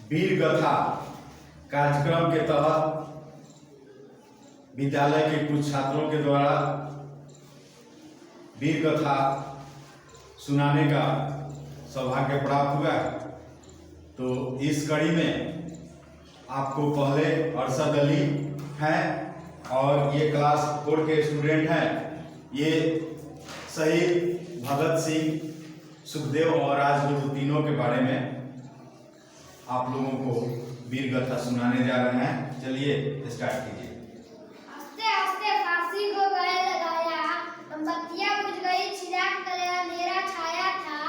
वीर गाथा कार्यक्रम के तहत विद्यालय के कुछ छात्रों के द्वारा वीर गाथा सुनाने का सौभाग्य प्राप्त हुआ। तो इस कड़ी में आपको पहले अरशद अली हैं और ये क्लास 4 के स्टूडेंट हैं। ये शहीद भगत सिंह, सुखदेव और राजगुरु तीनों के बारे में आप लोगों को वीर गाथा सुनाने जा रहे हैं। चलिए स्टार्ट कीजिए। हंसते हंसते फांसी को गले लगाया, मोमबत्तियां बुझ गई, चिराग तले अंधेरा छाया था।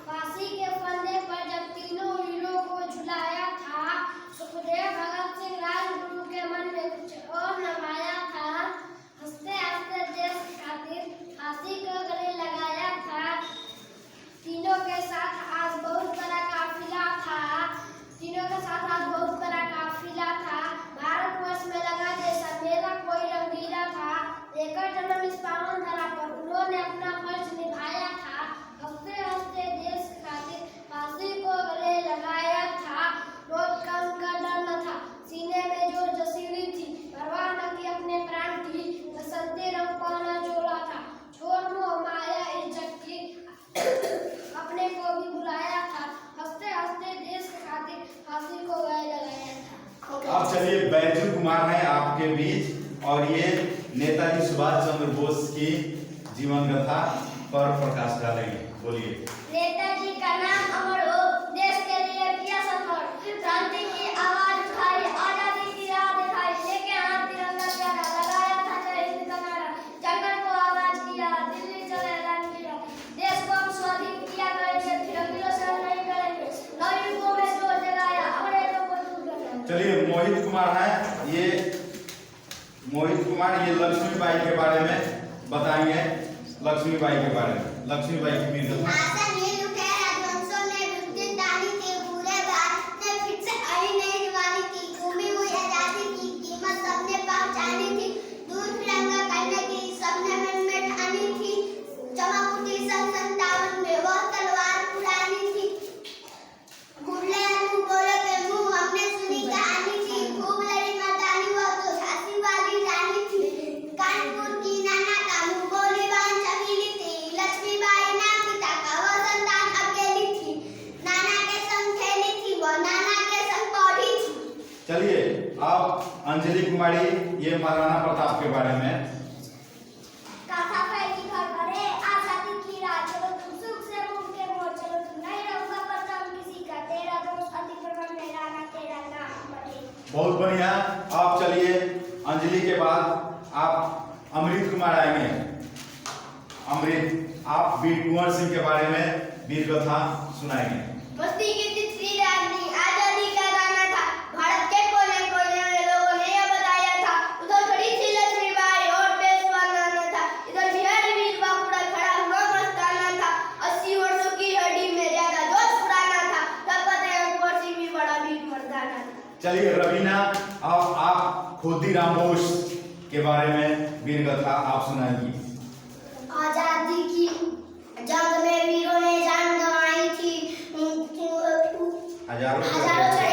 फांसी के फंदे पर जब तीनों वीरों को झुलाया था, सुखदेव भगत सिंह राजगुरु के मन में कुछ और नवाया था। हंसते हंसते देश खातिर फांसी को गले लगाया था। तीनों के साथ आज बहुत बड़ा काफिला था। तीनों के साथ आज बहुत बड़ा काफिला था। भारतवर्ष में लगा जैसा मेरा कोई रंगीला था। लेकर जन्म इस पावन धरा पर उन्होंने अपना फर्ज निभाया था। हंसते हंसते देश खातिर फांसी को गले लगाया था। मौत का उनका डर न था, सीने में जो जसीरी थी, परवाह न की अपने प्राण की। बसंती रंग पाना जोड़ा था, छोड़ मोह माया इज्जत की, अपने को भी बुलाया था। हंसते हंसते देश खातिर फांसी को गले लगाया था। अब चलिए बैजू कुमार हैं आपके बीच और ये नेताजी सुभाष चंद्र बोस की जीवन गाथा पर प्रकाश डालेंगे। बोलिए। नेताजी का नाम अमर हो, देश के लिए किया सफर, क्रांति की आवाज उठाई, आजादी की राह दिखाई, लेके हाथ तिरंगा प्यारा, लगाया था जय हिंद का नारा, जंगल को आवाज किया, दिल्ली चले रणवीर, देश को हम स्वाधीन किया करेंगे, फिर अगलों से हम नहीं करेंगे, नौ युगों में जोर जगाया, अंग्रेजों को दूर करना। चलिए मोहित कुमार हैं, ये मोहित कुमार ये लक्ष्मीबाई के बारे में बताएंगे। लक्ष्मीबाई के बारे में, लक्ष्मीबाई की वीर गाथा। आसन ये लुटे राजवंशों ने विद्युत दानी थी, पूरे भारत ने फिर से आई नई जवानी थी, घूमी हुई आजादी की कीमत सबने पहचानी थी, दूर तिरंगा करने की सबने मन में ठानी थी, चमक उठी सन 57 में वह तलवार पुरानी थी, मुरले मुंह बोले पे मुंह हमने सुनी कहानी थी, खूब लड़ी मर्दानी वो तो झांसी वाली रानी थी, कानपुर की नाना का मुंह बोली बान चमेली थी, लक्ष्मीबाई नाम पिता का वो संतान अकेली थी, नाना के संग खेली थी वो नाना के संग पढ़ी थी। चलिए अब अंजलि कुमारी ये महाराणा प्रताप के बारे में। गाथा फैली घर भरे, आजादी की राह चलो तुम, सुख से मुंह के मोड़ चलो तुम, नहीं रहूंगा पर कम किसी का, तेरा दोस्त अतिक्रमण मेरा ना, तेरा नाम बढ़े। बहुत बढ़िया। आप चलिए अंजलि के बाद आप अमृत कुमार आएंगे। अमृत, आप वीर कुंवर सिंह के बारे में वीर गाथा सुनाएंगे। मस्ती की तितली रागनी, आजादी का गाना था, भारत के कोने कोने में लोगों ने यह बताया था, उधर खड़ी थी लक्ष्मीबाई और पेशवा नाना था, इधर बिहारी वीर बांकुड़ा खड़ा हुआ मस्ताना था, 80 वर्षों की हड्डी में ज्यादा जोश पुराना था, तब पता है कुंवर सिंह भी बड़ा वीर मर्दाना था। चलिए रवीना, अब आप खुदीराम बोस के बारे में वीर गाथा आप सुनाइए। आजादी की जंग में वीरों ने जान गंवाई थी, हजारों हजारों